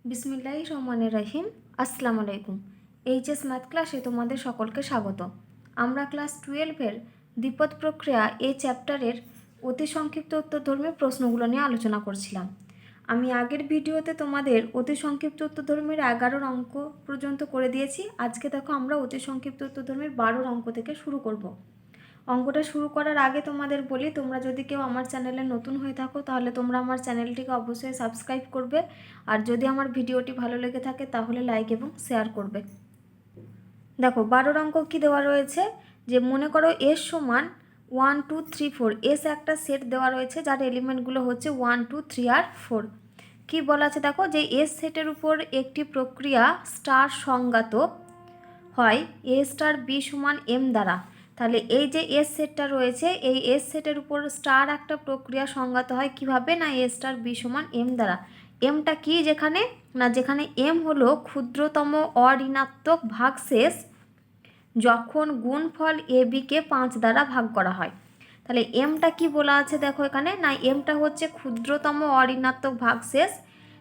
বিসমিল্লাহি রহমানির রহিম। আসসালামু আলাইকুম। এইচএস ম্যাথ ক্লাসে তোমাদের সকলকে স্বাগত। আমরা ক্লাস 12-এর দ্বিপদ প্রক্রিয়া এই চ্যাপ্টারের অতি সংক্ষিপ্ত উত্তরধর্মী প্রশ্নগুলো নিয়ে আলোচনা করছিলাম। আমি আগের ভিডিওতে তোমাদের অতি সংক্ষিপ্ত উত্তরধর্মীর 11 অঙ্ক পর্যন্ত করে দিয়েছি। আজকে দেখো আমরা অতি সংক্ষিপ্ত উত্তরধর্মীর 12 অঙ্ক থেকে শুরু করব। অঙ্কটা শুরু করার আগে তোমাদের বলি, তোমরা যদি কেউ আমার চ্যানেলে নতুন হয়ে থাকো তাহলে তোমরা আমার চ্যানেলটিকে অবশ্যই সাবস্ক্রাইব করবে, আর যদি আমার ভিডিওটি ভালো লেগে থাকে তাহলে লাইক এবং শেয়ার করবে। দেখো 12 অঙ্ক কী দেওয়া রয়েছে, যে মনে করো এস সমান 1 2 3 4, এস একটা সেট দেওয়া রয়েছে যার এলিমেন্টগুলো হচ্ছে 1 2 3 আর 4। কী বলা আছে দেখো, যে এস সেটের উপর একটি প্রক্রিয়া স্টার সংজ্ঞাত হয় এ স্টার বি সমান এম দ্বারা। তাহলে এই যে এস সেটটা রয়েছে, এই এস সেটের উপর স্টার একটা প্রক্রিয়া সংজ্ঞাত হয় কিভাবে, না এ স্টার বি সমান এম দ্বারা। এমটা কি, যেখানে এম হলো ক্ষুদ্রতম অঋণাত্মক ভাগশেষ যখন গুণফল এ বিকে 5 দ্বারা ভাগ করা হয়। তাহলে এমটা কি বলা আছে দেখো এখানে, না এমটা হচ্ছে ক্ষুদ্রতম অঋণাত্মক ভাগশেষ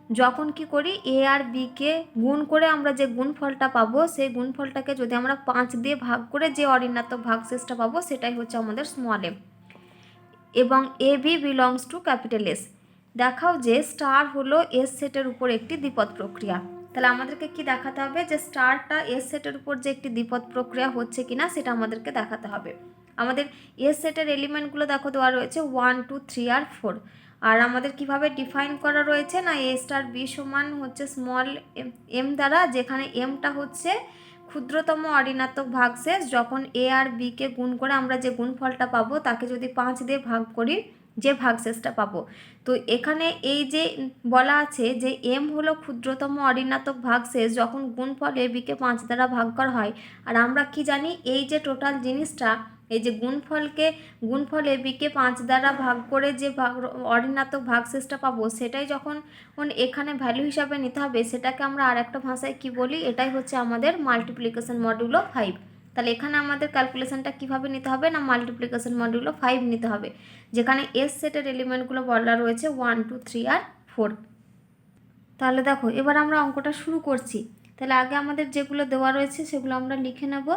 যখন কি করি এ আর বিকে গুণ করে আমরা যে গুণফলটা পাবো, সেই গুণফলটাকে যদি আমরা 5 দিয়ে ভাগ করে যে অঋণাত্মক ভাগশেষটা পাবো সেটাই হচ্ছে আমাদের স্মল এম। এবং A B belongs to capital S. দেখাও যে স্টার হলো এস সেটের উপর একটি দ্বিপদ প্রক্রিয়া। তাহলে আমাদেরকে কি দেখাতে হবে, যে স্টারটা এস সেটের উপর যে একটি দ্বিপদ প্রক্রিয়া হচ্ছে কিনা সেটা আমাদেরকে দেখাতে হবে। আমাদের এস সেটের এলিমেন্টগুলো দেখো দেওয়া রয়েছে 1 2 3 আর 4। আর আমাদের কিভাবে ডিফাইন করা রয়েছে, না এ স্টার বি সমান হচ্ছে স্মল এম দ্বারা, যেখানে এমটা হচ্ছে ক্ষুদ্রতম অঋণাত্মক ভাগশেষ যখন এ আর বিকে গুণ করে আমরা যে গুণফলটা পাবো তাকে যদি 5 দিয়ে ভাগ করি যে ভাগশেষটা পাবো। তো এখানে এই যে বলা আছে যে এম হলো ক্ষুদ্রতম অঋণাত্মক ভাগশেষ যখন গুণফল এ বিকে 5 দ্বারা ভাগ করা হয়। আর আমরা কি জানি, এই যে টোটাল জিনিসটা, এই যে গুণফল এ বিকে 5 দ্বারা ভাগ করে যে অঋণাত্মক ভাগশেষটা পাবো সেটাই যখন এখানে ভ্যালু হিসাবে নিতে হবে, সেটাকে আমরা আর একটা ভাষায় কি বলি, এটাই হচ্ছে আমাদের মাল্টিপ্লিকেশন মডিউলো 5। তাহলে এখানে আমাদের ক্যালকুলেশনটা কিভাবে নিতে হবে, না মাল্টিপ্লিকেশন মডিউলো 5 নিতে হবে, যেখানে এস সেটের এলিমেন্টগুলো বলা রয়েছে 1 2 3 আর 4। তাহলে দেখো এবার আমরা অঙ্কটা শুরু করছি। তাহলে আগে আমাদের যেগুলো দেওয়া রয়েছে সেগুলো আমরা লিখে নেব।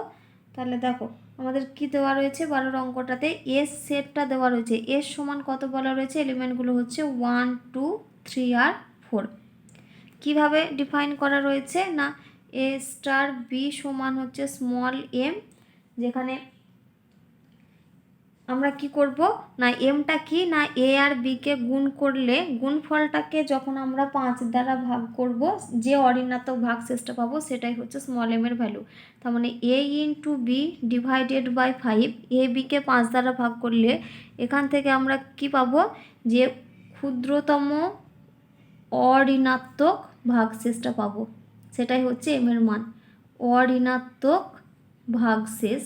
তাহলে দেখো আমাদের কি দেওয়া রয়েছে, 12 অঙ্কটাতে এস সেটটা দেওয়া রয়েছে। এস সমান কত বলা রয়েছে, এলিমেন্টগুলো হচ্ছে 1 2 3 আর 4। কিভাবে ডিফাইন করা রয়েছে, না এ স্টার বি সমান হচ্ছে স্মল এম, যেখানে আমরা কি করব, না এমটা কি, না এ আর বিকে গুণ করলে গুণফলটাকে যখন আমরা 5 দ্বারা ভাগ করব যে অঋণাত্মক ভাগশেষটা পাবো সেটাই হচ্ছে স্মল এম এর ভ্যালু। তার মানে এ ইন্টু বি ডিভাইডেড বাই 5, এ বিকে 5 দ্বারা ভাগ করলে এখান থেকে আমরা কি পাবো, যে ক্ষুদ্রতম অঋণাত্মক ভাগশেষটা পাবো, সেটাই হচ্ছে এম এর মান। অঋণাত্মক ভাগশেষ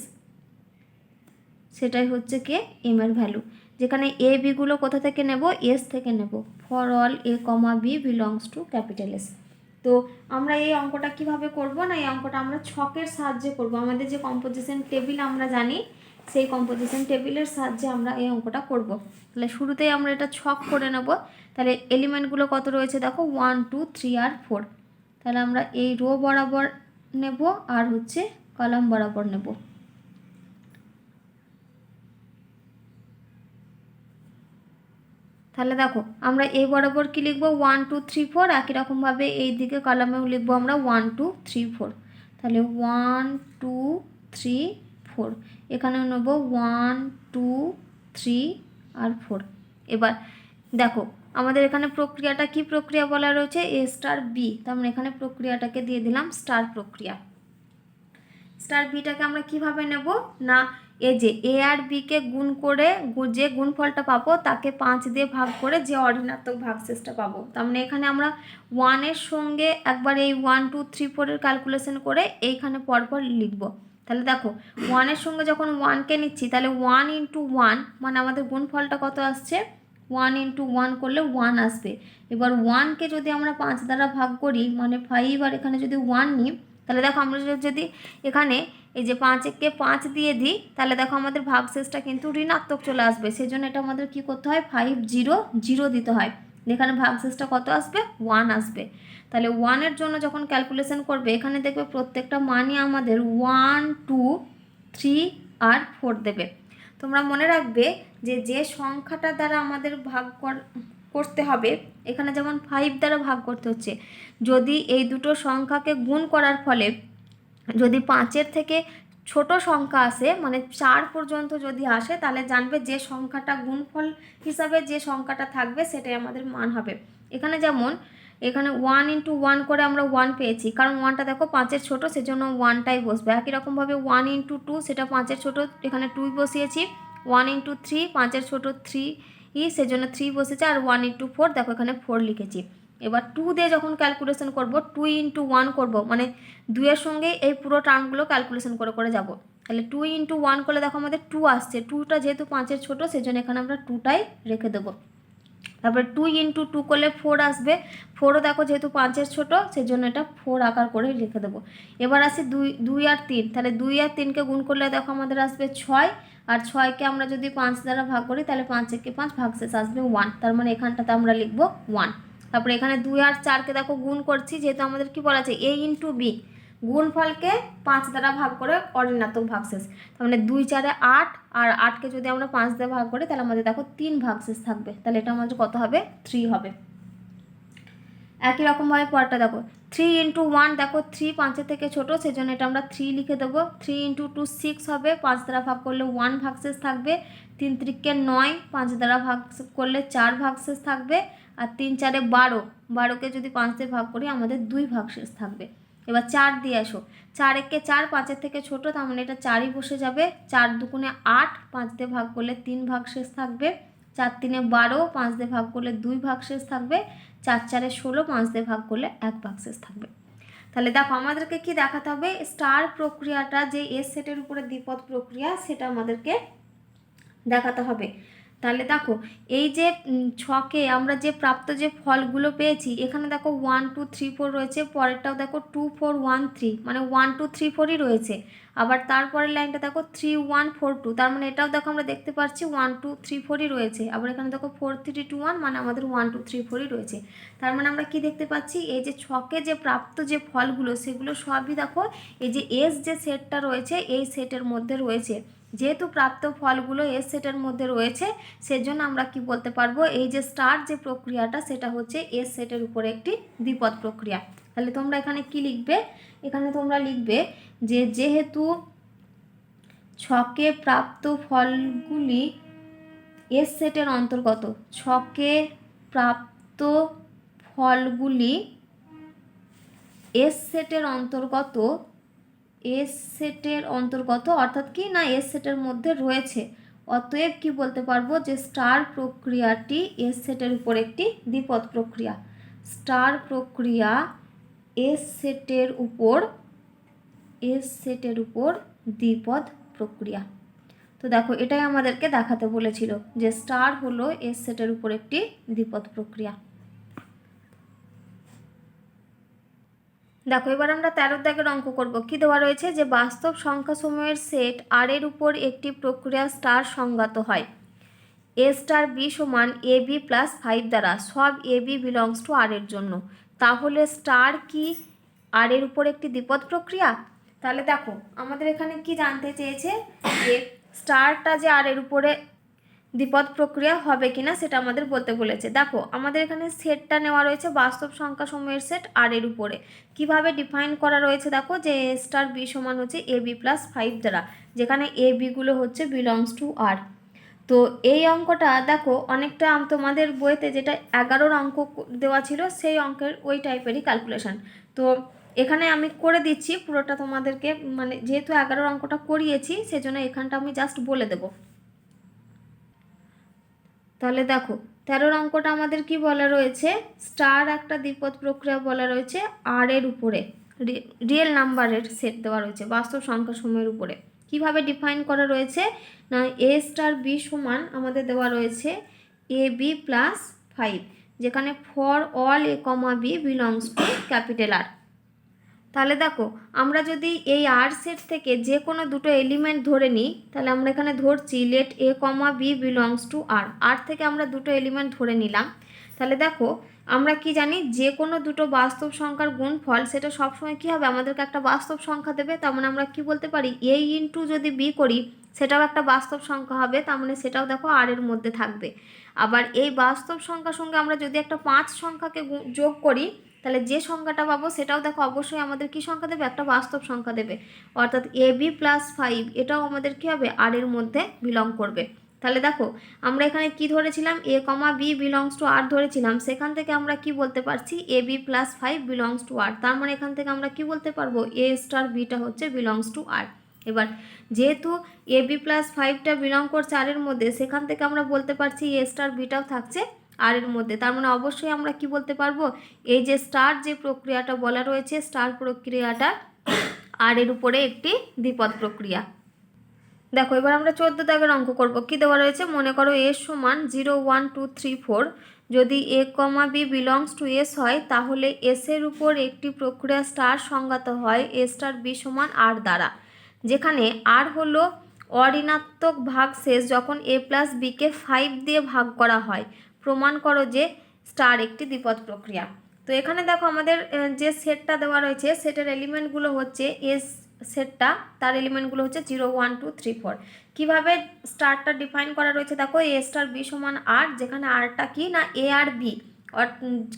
সেটাই হচ্ছে কে এম এর ভ্যালু, যেখানে এ বিগুলো কোথা থেকে নেব, এস থেকে নেব। For all A comma B belongs to capital S. তো আমরা এই অঙ্কটা কিভাবে করব, না এই অঙ্কটা আমরা ছকের সাহায্যে করব। আমাদের যে কম্পোজিশন টেবিল আমরা জানি, সেই কম্পোজিশন টেবিলের সাহায্যে আমরা এই অঙ্কটা করব। তাহলে শুরুতেই আমরা এটা ছক করে নেব। তাহলে এলিমেন্টগুলো কত রয়েছে দেখো, 1 2 3 আর 4। তাহলে আমরা এই রো বরাবর নেব আর হচ্ছে কলাম বরাবর নেব। তাহলে দেখো আমরা এই বরাবর কি লিখবো, 1 2 3 4। একই রকমভাবে এই দিকে কলামেও লিখবো আমরা 1 2 3 4। তাহলে 1 2 3 4, এখানেও নেব 1 2 3 আর 4। এবার দেখো আমাদের এখানে প্রক্রিয়াটা কি প্রক্রিয়া বলা রয়েছে, এ স্টার বি। তার মানে এখানে প্রক্রিয়াটাকে দিয়ে দিলাম স্টার প্রক্রিয়া। স্টার বিটাকে আমরা কিভাবে নেব, না এই যে এ আর বিকে গুণ করে যে গুণফলটা পাবো তাকে 5 দিয়ে ভাগ করে যে অঋণাত্মক ভাগশেষটা পাবো। তার মানে এখানে আমরা 1-এর সঙ্গে একবার এই 1 2 3 4-এর ক্যালকুলেশন করে এইখানে পরপর লিখব। তাহলে দেখো 1-এর সঙ্গে যখন 1কে নিচ্ছি তাহলে 1 ইন্টু 1 মানে আমাদের গুণফলটা কত আসছে, 1 ইন্টু 1 করলে 1 আসবে। এবার 1কে যদি আমরা 5 দ্বারা ভাগ করি মানে 5, আর এখানে যদি 1 নিই, তাহলে দেখো আমরা যদি এখানে এই যে 5কে 5 দিয়ে দিই তাহলে দেখো আমাদের ভাগশেষটা কিন্তু ঋণাত্মক চলে আসবে। সেই জন্য এটা আমাদের কী করতে হয়, 5 0 0 দিতে হয়। এখানে ভাগশেষটা কত আসবে, 1 আসবে। তাহলে 1-এর জন্য যখন ক্যালকুলেশন করবে এখানে দেখবে প্রত্যেকটা মানই আমাদের 1, 2, 3 আর 4 দেবে। তোমরা মনে রাখবে যে সংখ্যাটা দ্বারা আমাদের ভাগ করতে হবে, এখানে যেমন 5 দ্বারা ভাগ করতে হচ্ছে, যদি এই দুটো সংখ্যাকে গুণ করার ফলে যদি 5-এর থেকে ছোট সংখ্যা আসে, মানে 4 পর্যন্ত যদি আসে, তাহলে জানবে যে সংখ্যাটা গুণফল হিসাবে যে সংখ্যাটা থাকবে সেটাই আমাদের মান হবে। এখানে যেমন এখানে 1 × 1 করে আমরা 1 পেয়েছি, কারণ 1টা দেখো 5-এর ছোটো, সেজন্য 1টাই বসবে। একই রকমভাবে 1 × 2, সেটা 5-এর ছোটো, এখানে 2 বসিয়েছি। 1 × 3, 5-এর ছোটো 3, সেজন্য 3 বসেছে। আর 1 × 4, দেখো এখানে 4 লিখেছি। এবার 2 দিয়ে যখন ক্যালকুলেশন করব, 2 × 1 করব, মানে 2-এর সঙ্গে এই পুরো টার্মগুলো ক্যালকুলেশন করে করে যাব। তাহলে 2 × 1 করলে দেখো আমাদের 2 আসছে। 2টা যেহেতু 5-এর ছোটো, সেজন্য এখানে আমরা 2টাই রেখে দেবো। তারপরে 2 × 2 করলে 4 আসবে। 4ও দেখো যেহেতু 5-এর ছোটো, সেজন্য এটা 4 আকার করে লিখে দেবো। এবার আসি 2 আর 3। তাহলে 2 আর 3কে গুণ করলে দেখো আমাদের আসবে 6, আর 6কে আমরা যদি 5 দ্বারা ভাগ করি তাহলে 5 × 5 ভাগশেষ আসবে 1, তার মানে এখানটাতে আমরা লিখবো 1। তারপরে এখানে 2 আর 4কে দেখো গুণ করছি, যেহেতু আমাদের কি বলা আছে a × b, গুণফলকে 5 দ্বারা ভাগ করে অঋণাত্মক ভাগশেষ, তার মানে 2 × 4 = 8, আর 8কে যদি আমরা 5 দিয়ে ভাগ করি তাহলে আমাদের দেখো 3 ভাগশেষ থাকবে, তাহলে এটা আমাদের কত হবে 3 হবে। একই রকমভাবে পরেরটা দেখো 3 × 1, দেখো 3 5-এর থেকে ছোটো, সেজন্য এটা আমরা 3 লিখে দেবো। 3 × 2 6 হবে, 5 দ্বারা ভাগ করলে 1 ভাগশেষ থাকবে। 3 × 3 = 9, 5 দ্বারা ভাগ করলে 4 ভাগশেষ থাকবে। আর 3 × 4 = 12, 12কে যদি 5 দিয়ে ভাগ করি আমাদের 2 ভাগশেষ থাকবে। এবার 4 দিয়ে আসো, 4 × 1 = 4, 5-এর থেকে ছোটো, তার মানে এটা 4ই বসে যাবে। 4 × 2 = 8, 5 দিয়ে ভাগ করলে 3 ভাগশেষ থাকবে। 4 × 3 = 12, 5 দিয়ে ভাগ করলে 2 ভাগশেষ থাকবে। 4 × 4 = 16, 5 দিয়ে ভাগ করলে 1 ভাগশেষ থাকবে। তাহলে দেখো আমাদেরকে কি দেখাতে হবে, স্টার প্রক্রিয়াটা যে এস সেটের উপরে দ্বিপদ প্রক্রিয়া, সেটা আমাদেরকে দেখাতে হবে। তাহলে দেখো এই যে ছকে আমরা যে প্রাপ্ত যে ফলগুলো পেয়েছি, এখানে দেখো 1 2 3 4 রয়েছে, পরেরটাও দেখো 2 4 1 3, মানে 1 2 3 4ই রয়েছে। আবার তারপরের লাইনটা দেখো 3 1 4 2, তার মানে এটাও দেখো আমরা দেখতে পাচ্ছি 1 2 3 4ই রয়েছে। আবার এখানে দেখো 4 3 2 1, মানে আমাদের 1 2 3 4ই রয়েছে। তার মানে আমরা কি দেখতে পাচ্ছি, এই যে ছকে যে প্রাপ্ত যে ফলগুলো, সেগুলো সবই দেখো এই যে এস যে সেটটা রয়েছে এই সেটের মধ্যে রয়েছে। যেহেতু প্রাপ্ত ফলগুলো এস সেটের মধ্যে রয়েছে, সেজন্য আমরা কি বলতে পারবো, এই যে স্টার যে প্রক্রিয়াটা সেটা হচ্ছে এস সেটের উপরে একটি দ্বিপদ প্রক্রিয়া। তাহলে তোমরা এখানে কি লিখবে, এখানে তোমরা লিখবে যে যেহেতু ছকে প্রাপ্ত ফলগুলি এস সেটের অন্তর্গত, ছকে প্রাপ্ত ফলগুলি এস সেটের অন্তর্গত, এস সেটের অন্তর্গত অর্থাৎ কি না এস সেটের মধ্যে রয়েছে, অতএব কি বলতে পারবো যে স্টার প্রক্রিয়াটি এস সেটের উপর একটি দ্বিপদ প্রক্রিয়া। স্টার প্রক্রিয়া এস সেটের উপর দ্বিপদ প্রক্রিয়া। তো দেখো এটাই আমাদেরকে দেখাতে বলেছিল যে স্টার হলো এস সেটের উপর একটি দ্বিপদ প্রক্রিয়া। দেখো এবার আমরা 13 দাগের অঙ্ক করব। কি দেওয়া রয়েছে, যে বাস্তব সংখ্যাসমূহের সেট আর এর উপর একটি প্রক্রিয়া স্টার সংজ্ঞাত হয় এ স্টার বি সমান এ বি প্লাস 5 দ্বারা সব এ বি বিলংস টু আর এর জন্য। তাহলে স্টার কি আর এর উপর একটি দ্বিপদ প্রক্রিয়া? তাহলে দেখো আমাদের এখানে কি জানতে চেয়েছে, যে স্টারটা যে আর এর উপরে দ্বিপদ প্রক্রিয়া হবে কিনা সেটা আমাদের বলতে বলেছে। দেখো আমাদের এখানে সেটটা নেওয়া রয়েছে বাস্তব সংখ্যা সমূহের সেট আর এর উপরে। কিভাবে ডিফাইন করা রয়েছে দেখো, যে এ স্টার বি সমান হচ্ছে এ বি প্লাস 5 দ্বারা, যেখানে এ বিগুলো হচ্ছে বিলংস টু আর। তো এই অঙ্কটা দেখো অনেকটা তোমাদের বইতে যেটা 11 অঙ্ক দেওয়া ছিল সেই অঙ্কের ওই টাইপেরই ক্যালকুলেশন। তো এখানে আমি করে দিচ্ছি পুরোটা তোমাদেরকে, মানে যেহেতু 11 অঙ্কটা করিয়েছি সেজন্য এখানটা আমি জাস্ট বলে দেবো। তাহলে দেখো 13 অঙ্কটা আমাদের কি বলা রয়েছে, স্টার একটা দ্বিপদ প্রক্রিয়া বলা রয়েছে আর এর উপরে, রিয়েল নাম্বারের সেট দেওয়া রয়েছে বাস্তব সংখ্যাসমূহের উপরে। কিভাবে ডিফাইন করা রয়েছে না, এ স্টার বি সমান আমাদের দেওয়া রয়েছে এ বি প্লাস 5, যেখানে for all A comma B belongs to capital R. তাহলে দেখো আমরা যদি এই আর সেট থেকে যে কোনো দুটো এলিমেন্ট ধরে নিই, তাহলে আমরা এখানে ধরছি let A comma B belongs to R, R থেকে আমরা দুটো এলিমেন্ট ধরে নিলাম। তাহলে দেখো আমরা কি জানি, যে কোনো দুটো বাস্তব সংখ্যার গুণফল সেটা সবসময় কী হবে, আমাদেরকে একটা বাস্তব সংখ্যা দেবে। তার মানে আমরা কি বলতে পারি, এ ইন্টু যদি বি করি সেটাও একটা বাস্তব সংখ্যা হবে, তার মানে সেটাও দেখো আর এর মধ্যে থাকবে। আবার এই বাস্তব সংখ্যার সঙ্গে আমরা যদি একটা 5 সংখ্যাকে যোগ করি, তাহলে যে সংখ্যাটা পাবো সেটাও দেখো অবশ্যই আমাদের কি সংখ্যা দেবে, একটা বাস্তব সংখ্যা দেবে। অর্থাৎ AB + 5 এটাও আমাদের কী হবে, আর এর মধ্যে বিলং করবে। তাহলে দেখো আমরা এখানে কি ধরেছিলাম, A, B belongs to R ধরেছিলাম, সেখান থেকে আমরা কি বলতে পারছি, AB + 5 belongs to R। তার মানে এখান থেকে আমরা কি বলতে পারবো, A * Bটা হচ্ছে belongs to R। এবার যেহেতু AB + 5টা বিলং করছে আর এর মধ্যে, সেখান থেকে আমরা বলতে পারছি A * Bটাও থাকছে আর এর মধ্যে। তার মানে অবশ্যই আমরা কি বলতে পারবো, এই যে স্টার যে প্রক্রিয়াটা বলা রয়েছে, স্টার প্রক্রিয়াটা আর এর উপরে একটি দ্বিপদ প্রক্রিয়া। দেখো এবার আমরা 14 দাগের অঙ্ক করব। কি দেওয়া রয়েছে, মনে করো A সমান 0 1 2 3 4, যদি A, B belongs to S হয় তাহলে S এর উপর একটি প্রক্রিয়া স্টার সংজ্ঞাত হয় A * B সমান R দ্বারা, যেখানে R হলো অঋণাত্মক ভাগশেষ যখন A + Bকে 5 দিয়ে ভাগ করা হয়। প্রমাণ করো যে স্টার একটি দ্বিপদ প্রক্রিয়া। তো এখানে দেখো আমাদের যে সেটটা দেওয়া রয়েছে সেটের এলিমেন্টগুলো হচ্ছে এস সেটটা, তার এলিমেন্টগুলো হচ্ছে 0 1 2 3 4। কীভাবে স্টারটা ডিফাইন করা রয়েছে দেখো, A * B সমান R, যেখানে আরটা কি না A আর B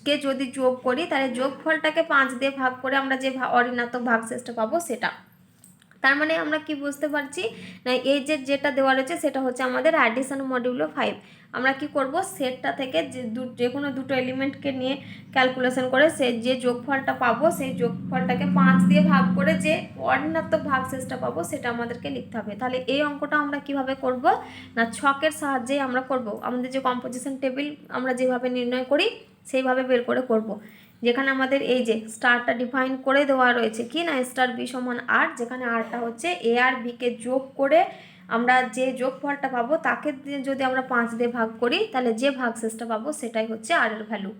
কে যদি যোগ করি তাহলে যোগফলটাকে 5 দিয়ে ভাগ করে আমরা যে অঋণাত্মক ভাগশেষটা পাবো সেটা। তার মানে আমরা কি বুঝতে পারছি না, এই যেটা দেওয়া রয়েছে সেটা হচ্ছে আমাদের অ্যাডিশন মডিউলো 5। আমরা কি করব, সেটটা থেকে যে কোনো দুটো এলিমেন্টকে নিয়ে ক্যালকুলেশন করে সে যে যোগফলটা পাবো সেই যোগফলটাকে 5 দিয়ে ভাগ করে যে অঋণাত্মক ভাগশেষটা পাবো সেটা আমাদেরকে লিখতে হবে। তাহলে এই অঙ্কটা আমরা কিভাবে করব না, ছকের সাহায্যে আমরা করব। আমাদের যে কম্পোজিশন টেবিল আমরা যেভাবে নির্ণয় করি সেইভাবে বের করে করব, যেখানে আমাদের এই যে স্টারটা ডিফাইন করে দেওয়া রয়েছে কি না * B সমান R, যেখানে আরটা হচ্ছে A আর Bকে যোগ করে আমরা যে যোগফলটা পাবো তাকে যদি আমরা 5 দিয়ে ভাগ করি তাহলে যে ভাগশেষটা পাবো সেটাই হচ্ছে আর এর ভ্যালু।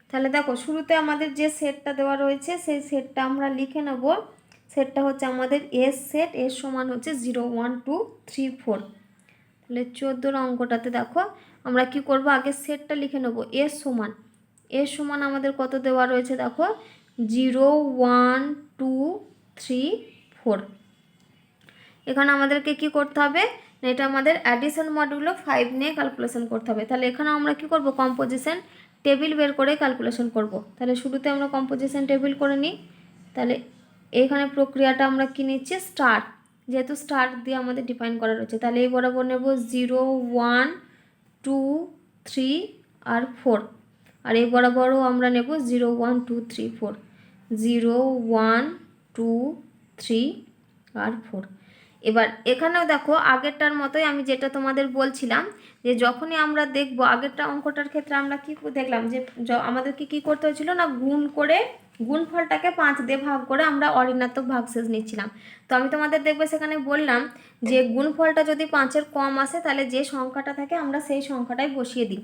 তাহলে দেখো শুরুতে আমাদের যে সেটটা দেওয়া রয়েছে সেই সেটটা আমরা লিখে নেব। সেটটা হচ্ছে আমাদের S সেট, S সমান হচ্ছে 0 1 2 3 4। তাহলে 14 অঙ্কটাতে দেখো আমরা কি করব, আগে সেটটা লিখে নেব। S সমান আমাদের কত দেওয়া রয়েছে দেখো, 0 1 2 3 4। এখানে আমাদেরকে কি করতে হবে, এটা আমাদের অ্যাডিশন মডিউলো 5 নিয়ে ক্যালকুলেশন করতে হবে। তাহলে এখানে আমরা কি করব, কম্পোজিশন টেবিল বের করে ক্যালকুলেশন করব। তাহলে শুরুতে আমরা কম্পোজিশন টেবিল করে নিই। তাহলে এইখানে প্রক্রিয়াটা আমরা কি নিচ্ছি, স্টার, যেহেতু স্টার দিয়ে আমাদের ডিফাইন করা রয়েছে। তাহলে এই বরাবর নেব 0 1 2 3 আর 4, আর এই বরাবরও আমরা নেব 0 1 2 3 4, 0 1 2 3 আর 4। এবার এখানেও দেখো আগেরটার মতোই আমি যেটা তোমাদের বলছিলাম যে যখনই আমরা দেখব আগেরটা অঙ্কটার ক্ষেত্রে আমরা কি দেখলাম যে আমাদেরকে কি করতে হয়েছিল না, গুণ করে গুণফলটাকে 5 দিয়ে ভাগ করে আমরা অঋণাত্মক ভাগশেষ নিচ্ছিলাম। তো আমি তোমাদের দেখবে সেখানে বললাম যে গুণফলটা যদি 5-এর কম আসে তাহলে যে সংখ্যাটা থাকে আমরা সেই সংখ্যাটাই বসিয়ে দিই।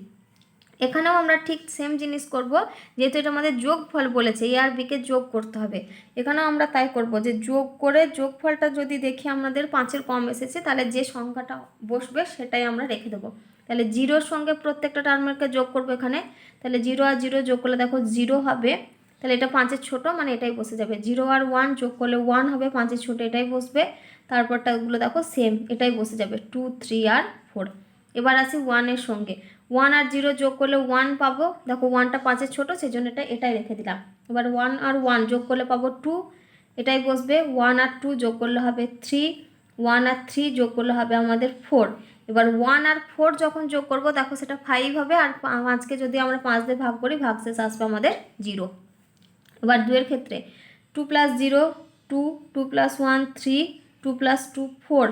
এখানেও আমরা ঠিক সেম জিনিস করব, যেহেতু এটা আমাদের যোগফল বলেছে A আর Bকে যোগ করতে হবে। এখানেও আমরা তাই করব যে যোগ করে যোগফলটা যদি দেখি আমাদের 5-এর কম এসেছে তাহলে যে সংখ্যাটা বসবে সেটাই আমরা রেখে দেবো। তাহলে 0-র সঙ্গে প্রত্যেকটা টার্মেরকে যোগ করবো এখানে। তাহলে 0 আর 0 যোগ করলে দেখো 0 হবে, তাহলে এটা 5-এর ছোটো মানে এটাই বসে যাবে। 0 আর 1 যোগ করলে 1 হবে, 5-এর ছোটো এটাই বসবে। তারপরটাগুলো দেখো সেম, এটাই বসে যাবে 2 3 আর 4। এবার আসি 1-এর সঙ্গে, 1 আর 0 যোগ করলে 1 পাবো, দেখো 1টা 5-এর ছোটো সেই জন্য এটাই রেখে দিলাম। এবার 1 আর 1 যোগ করলে পাবো 2, এটাই বসবে। 1 আর 2 যোগ করলে হবে 3, 1 আর 3 যোগ করলে হবে আমাদের 4। এবার 1 আর 4 যখন যোগ করব দেখো সেটা 5 হবে, আর 5কে যদি আমরা 5 দিয়ে ভাগ করি ভাগশেষ আসবে আমাদের 0। এবার 2-এর ক্ষেত্রে 2 + 0 2, 2 + 1 3, 2 + 2 4।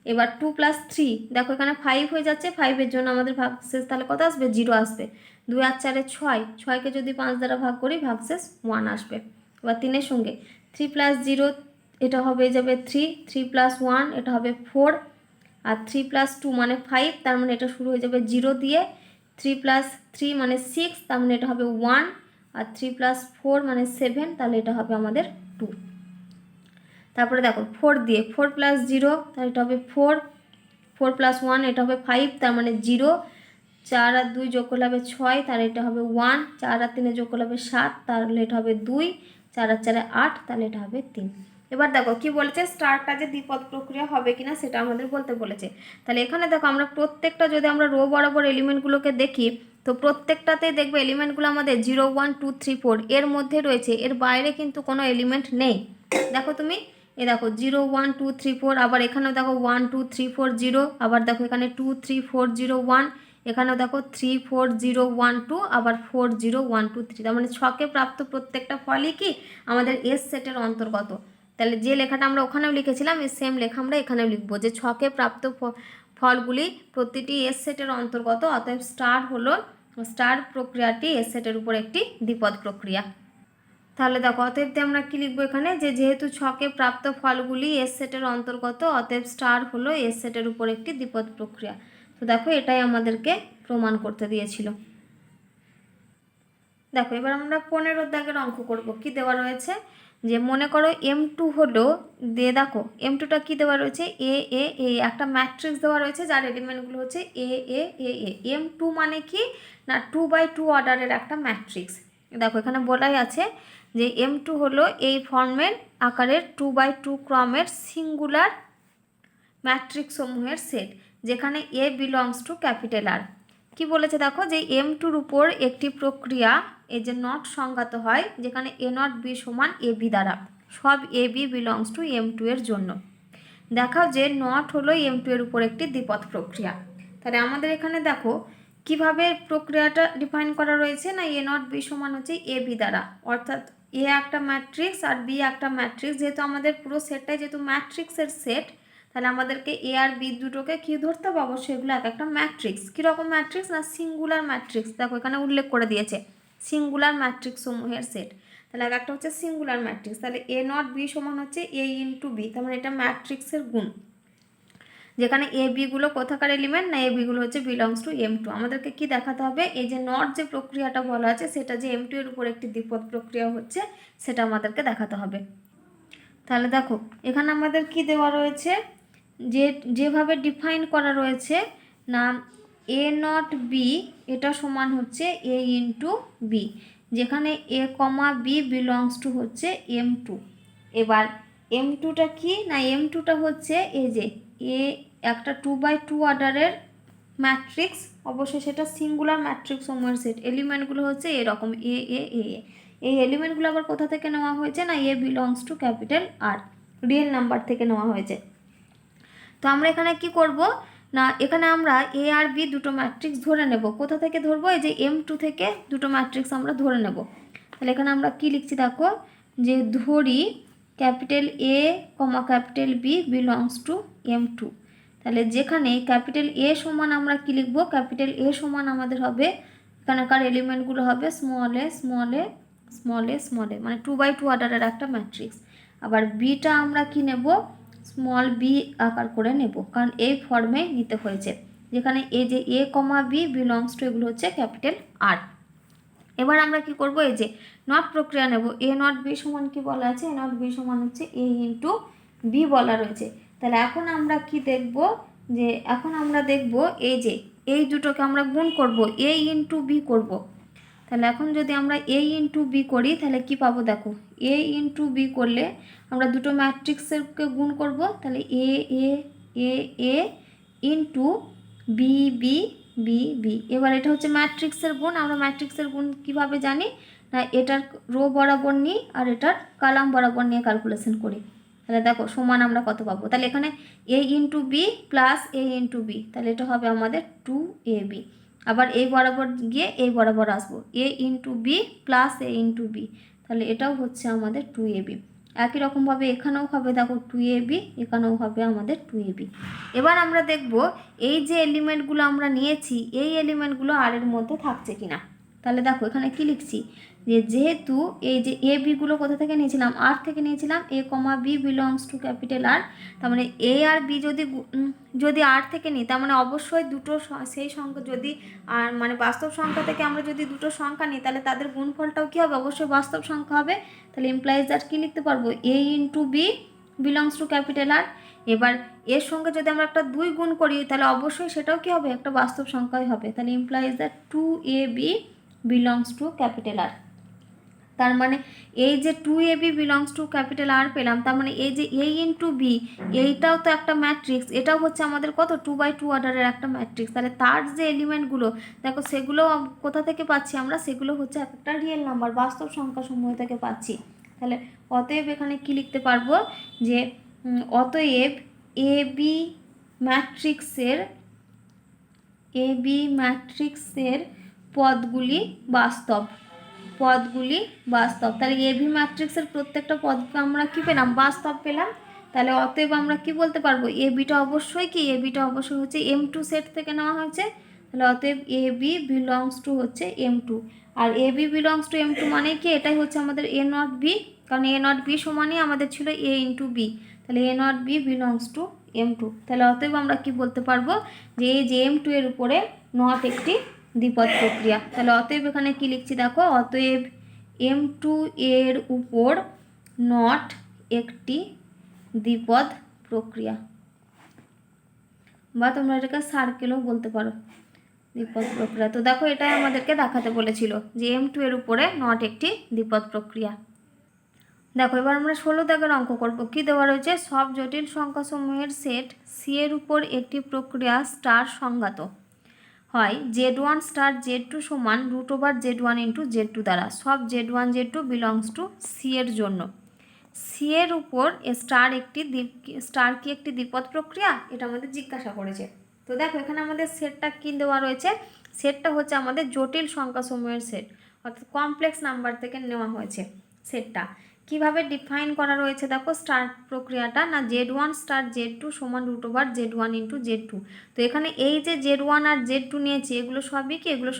এবার 2 + 3 দেখো এখানে 5 হয়ে যাচ্ছে, 5-এর জন্য আমাদের ভাগশেষ তাহলে কত আসবে, 0 আসবে। 2 আর 4 6, 6কে যদি 5 দ্বারা ভাগ করি ভাগশেষ 1 আসবে। এবার 3-এর সঙ্গে 3 + 0 এটা হবে যাবে 3, 3 + 1 এটা হবে 4, আর 3 + 2 মানে 5, তার মানে এটা শুরু হয়ে যাবে 0 দিয়ে। 3 + 3 মানে 6, তার মানে এটা হবে 1, আর 3 + 4 মানে 7, তাহলে এটা হবে আমাদের 2। তারপরে দেখো 4 দিয়ে 4 + 0 তাহলে এটা হবে 4, 4 + 1 এটা হবে 5, তার মানে 0, 4 আর 2 যোগ করলে হবে 6, তাহলে এটা হবে 1, 4 আর 3 যোগ করলে হবে 7, তাহলে এটা হবে 2, 4 আর 4 8, তাহলে এটা হবে 3। এবার দেখো কি বলেছে, স্টার কাজে দ্বিপদ প্রক্রিয়া হবে কিনা সেটা আমাদের বলতে বলেছে। তাহলে এখানে দেখো আমরা প্রত্যেকটা যদি আমরা রো বরাবর এলিমেন্টগুলোকে দেখি, তো প্রত্যেকটাতেই দেখবে এলিমেন্টগুলো আমাদের 0 1 2 3 4 এর মধ্যে রয়েছে, এর বাইরে কিন্তু কোনো এলিমেন্ট নেই। দেখো তুমি দেখো 0 1 2 3 4, আবার এখানেও দেখো 1 2 3 4 0, আবার দেখো এখানে 2 3 4 0 1, এখানেও দেখো 3 4 0 1 2, আবার 4 0 1 2 3। তার মানে ছকে প্রাপ্ত প্রত্যেকটা ফলই কি আমাদের এস সেটের অন্তর্গত। তাহলে যে লেখাটা আমরা ওখানেও লিখেছিলাম এই সেম লেখা আমরা এখানেও লিখবো, যে ছকে প্রাপ্ত ফলগুলি প্রতিটি এস সেটের অন্তর্গত, অতএব স্টার প্রক্রিয়াটি এস সেটের উপর একটি দ্বিপদ প্রক্রিয়া। তাহলে দেখো অতএব আমরা কি লিখবো এখানে, যে যেহেতু ছকে প্রাপ্ত ফলগুলি এস সেটের অন্তর্গত, অতএব স্টার হলো এস সেটের উপর একটি দ্বিপদ প্রক্রিয়া। তো দেখো এটাই আমাদেরকে প্রমাণ করতে দিয়েছিল। দেখো এবার আমরা 15 দাগের অঙ্ক করব। কি দেওয়া রয়েছে, যে মনে করো M2 হলো, দিয়ে দেখো M2টা কি দেওয়া রয়েছে, এ এ এ, একটা ম্যাট্রিক্স দেওয়া রয়েছে যার এলিমেন্টগুলো হচ্ছে এ এ এ এ। M2 মানে কি না 2x2 অর্ডারের একটা ম্যাট্রিক্স। দেখো এখানে বলাই আছে যে M2 হলো এই ফর্মের আকারের 2x2 ক্রমের সিঙ্গুলার ম্যাট্রিক্স সমূহের সেট, যেখানে এ বিলংস টু ক্যাপিটাল আর। কি বলেছে দেখো, যে M2-র উপর একটি প্রক্রিয়া এই যে নট সংজ্ঞাত হয়, যেখানে এ নট বি সমান এ বি দ্বারা, সব এ বি বিলংস টু M2 এর জন্য। দেখাও যে নট হলো M2 এর উপর একটি দ্বিপদ প্রক্রিয়া। তাহলে আমাদের এখানে দেখো কিভাবে প্রক্রিয়াটা ডিফাইন করা রয়েছে, না এ নট বি সমান হচ্ছে এ বি দ্বারা, অর্থাৎ এ একটা ম্যাট্রিক্স আর বি একটা ম্যাট্রিক্স, যেহেতু আমাদের পুরো সেটটাই যেহেতু ম্যাট্রিক্সের সেট, তাহলে আমাদেরকে এ আর বি দুটোকে কী ধরতে হবে, অবশ্যই এগুলো এক একটা ম্যাট্রিক্স। কীরকম ম্যাট্রিক্স, না সিঙ্গুলার ম্যাট্রিক্স। দেখো এখানে উল্লেখ করে দিয়েছে সিঙ্গুলার ম্যাট্রিক্স সমূহের সেট। তাহলে এক একটা হচ্ছে সিঙ্গুলার ম্যাট্রিক্স। তাহলে এ নট বি সমান হচ্ছে এ ইন্টু বি, তার মানে এটা ম্যাট্রিক্সের গুণ, যেখানে এ বিগুলো কোথাকার এলিমেন্ট, না এ বিগুলো হচ্ছে বিলংস টু M2। আমাদেরকে কি দেখাতে হবে, এই যে নট যে প্রক্রিয়াটা বলা আছে সেটা যে M2 এর উপর একটি দ্বিপদ প্রক্রিয়া হচ্ছে সেটা আমাদেরকে দেখাতে হবে। তাহলে দেখো এখানে আমাদের কি দেওয়া রয়েছে, যেভাবে ডিফাইন করা রয়েছে, না এ নট বি এটা সমান হচ্ছে এ ইন্টু বি, যেখানে এ কমা বি বিলংস টু হচ্ছে M2। এবার M2টা কি, না M2টা হচ্ছে এই যে এ একটা 2x2 অর্ডারের ম্যাট্রিক্স, অবশ্যই সেটা সিঙ্গুলার ম্যাট্রিক্স সমূহের সেট, এলিমেন্টগুলো হচ্ছে এরকম এ এ এ এ। এই এলিমেন্টগুলো আবার কোথা থেকে নেওয়া হয়েছে, না A belongs to capital R, real number থেকে নেওয়া হয়েছে। তো আমরা এখানে কি করব, না এখানে আমরা এ আর বি দুটো ম্যাট্রিক্স ধরে নেব। কোথা থেকে ধরবো, এই যে M2 থেকে দুটো ম্যাট্রিক্স আমরা ধরে নেব। তাহলে এখানে আমরা কি লিখছি দেখো, যে ধরি capital A comma capital B belongs to M2। তাহলে যেখানে ক্যাপিটাল এ সমান আমরা কি লিখবো, ক্যাপিটাল এ সমান আমাদের হবে এখানকার এলিমেন্টগুলো হবে small a small a small a small এ, মানে 2x2 অর্ডারের একটা ম্যাট্রিক্স। আবার বিটা আমরা কি নেব, স্মল বি আকার করে নেব, কারণ এই ফর্মে নিতে হয়েছে, যেখানে এই যে এ কমা বি বিলংস টু এগুলো হচ্ছে ক্যাপিটাল আর। এবার আমরা কি করব, এই যে নট প্রক্রিয়া নেব, এ নট বি সমান কি বলা আছে, এ নট বি সমান হচ্ছে এ ইন্টু বি বলা রয়েছে। তাহলে এখন আমরা কি দেখব, যে এখন আমরা দেখব এই যে এই দুটোকে আমরা গুণ করব, এ ইন্টু বি করব। তাহলে এখন যদি আমরা এ ইন্টু বি করি তাহলে কি পাবো, দেখো এ ইন্টু বি করলে আমরা দুটো ম্যাট্রিক্সকে গুণ করব, তাহলে A A A A into B B B B. এবার এটা হচ্ছে ম্যাট্রিক্সের গুণ। আমরা ম্যাট্রিক্সের গুণ কিভাবে জানি, না এটার রো বরাবর নিই আর এটার কলাম বরাবর নিয়ে ক্যালকুলেশন করি। তাহলে দেখো সমান আমরা কত পাবো, তাহলে এখানে এ ইন্টু বি প্লাস এ ইন্টু বি, তাহলে এটা হবে আমাদের 2ab। আবার এই বরাবর গিয়ে এই বরাবর আসবো, এ ইন্টু বি প্লাস এ ইন্টু বি, তাহলে এটাও হচ্ছে আমাদের 2ab। একই রকমভাবে এখানেও হবে দেখো 2ab, এখানেও হবে আমাদের 2ab। এবার আমরা দেখব এই যে এলিমেন্টগুলো আমরা নিয়েছি এই এলিমেন্টগুলো আর এর মধ্যে থাকছে কিনা। তাহলে দেখো এখানে কি লিখছি, যে যেহেতু এই যে এ বিগুলো কোথা থেকে নিয়েছিলাম, আর থেকে নিয়েছিলাম, A comma B belongs to capital R, তার মানে এ আর বি যদি আর থেকে নিই, তার মানে অবশ্যই দুটো সেই সংখ্যা যদি আর মানে বাস্তব সংখ্যা থেকে আমরা যদি দুটো সংখ্যা নিই তাহলে তাদের গুণফলটাও কী হবে, অবশ্যই বাস্তব সংখ্যা হবে। তাহলে ইমপ্লাইজ দ্যাট কী লিখতে পারবো, A into B belongs to capital R. এবার এর সঙ্গে যদি আমরা একটা 2 গুণ করি তাহলে অবশ্যই সেটাও কি হবে, একটা বাস্তব সংখ্যাই হবে। তাহলে implies that 2ab belongs to capital R. তার মানে এই যে 2ab বিলংস টু ক্যাপিটাল আর পেলাম, তার মানে এই যে a ইন্টু বি, এইটাও তো একটা ম্যাট্রিক্স, এটাও হচ্ছে আমাদের কত 2x2 অর্ডারের একটা ম্যাট্রিক্স। তাহলে তার যে এলিমেন্টগুলো দেখো সেগুলো কোথা থেকে পাচ্ছি আমরা, সেগুলো হচ্ছে একটা রিয়েল নাম্বার, বাস্তব সংখ্যাসমূহ থেকে পাচ্ছি। তাহলে অতএব এখানে কি লিখতে পারবো যে অতএব এবি ম্যাট্রিক্সের পদগুলি বাস্তব। তাহলে এবি ম্যাট্রিক্সের প্রত্যেকটা পদকে আমরা কি পেলাম, বাস্তব পেলাম। তাহলে অতএব আমরা কি বলতে পারবো, এবিটা অবশ্যই হচ্ছে M2 সেট থেকে নেওয়া হয়েছে। তাহলে অতএব এবি বিলংস টু হচ্ছে M2। R AB belongs to M2 মানে কি, এটাই হচ্ছে আমাদের এ নট বি, কারণ এ নট বি সমানই আমাদের ছিল এ ইন্টু বি। তাহলে A not B belongs to M2। তাহলে অতএব আমরা কি বলতে পারবো যে এই যে M2 এর উপরে নট একটি দ্বিপদ প্রক্রিয়া। তাহলে অতএব এখানে কি লিখছি দেখো, অতএব M2 এর উপর নট একটি দ্বিপদ প্রক্রিয়া, বা তোমরা এটাকে সার্কেলও বলতে পারো, দ্বিপদ প্রক্রিয়া। তো দেখো এটাই আমাদেরকে দেখাতে বলেছিল যে M2 এর উপরে নট একটি দ্বিপদ প্রক্রিয়া। দেখো এবার আমরা 16 দাগের অঙ্ক করব। কি দেওয়া রয়েছে, সব জটিল সংখ্যাসমূহের সেট সি এর উপর একটি প্রক্রিয়া স্টার সংজ্ঞাত হয় Z1 স্টার Z2 সমান √Z1 ইন্টু Z2 দ্বারা। সব Z1 Z2 belongs to C এর জন্য সি এর উপর স্টার কি একটি দ্বিপদ প্রক্রিয়া, এটা আমাদের জিজ্ঞাসা করেছে। তো দেখো এখানে আমাদের সেটটা কি দেওয়া রয়েছে, সেটটা হচ্ছে আমাদের জটিল সংখ্যাসমূহের সেট, অর্থাৎ কমপ্লেক্স নাম্বার থেকে নেওয়া হয়েছে সেটটা। কিভাবে ডিফাইন করা রয়েছে দেখো স্টার প্রক্রিয়াটা, না Z1 স্টার Z2 সমান √Z1 ইন্টু Z2। তো এখানে এই যে Z1 আর Z2 নিয়েছি, এগুলো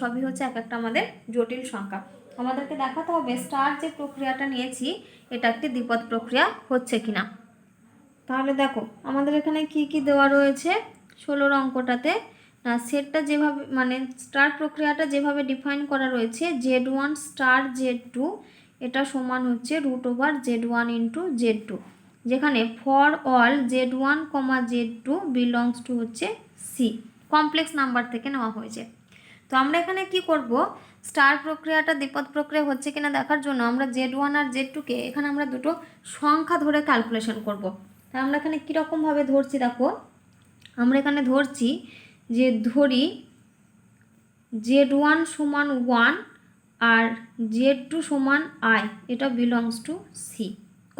সবই হচ্ছে এক একটা আমাদের জটিল সংখ্যা। আমাদেরকে দেখাতে হবে স্টার যে প্রক্রিয়াটা নিয়েছি এটা একটি দ্বিপদ প্রক্রিয়া হচ্ছে কিনা। তাহলে দেখো আমাদের এখানে কি কি দেওয়া রয়েছে 16 অঙ্কটাতে, সেটটা যেভাবে মানে স্টার প্রক্রিয়াটা যেভাবে ডিফাইন করা রয়েছে, Z1 স্টার Z2 এটা সমান হচ্ছে √Z1 ইন্টু Z2, যেখানে for all Z1, Z2 belongs to হচ্ছে সি, কমপ্লেক্স নাম্বার থেকে নেওয়া হয়েছে। তো আমরা এখানে কি করব, স্টার প্রক্রিয়াটা দ্বিপদ প্রক্রিয়া হচ্ছে কিনা দেখার জন্য আমরা Z1 আর Z2কে এখানে আমরা দুটো সংখ্যা ধরে ক্যালকুলেশন করব। তা আমরা এখানে কীরকমভাবে ধরছি দেখো, আমরা এখানে ধরছি যে ধরি Z1 সমান 1 আর Z2 সমান I, এটা belongs to C,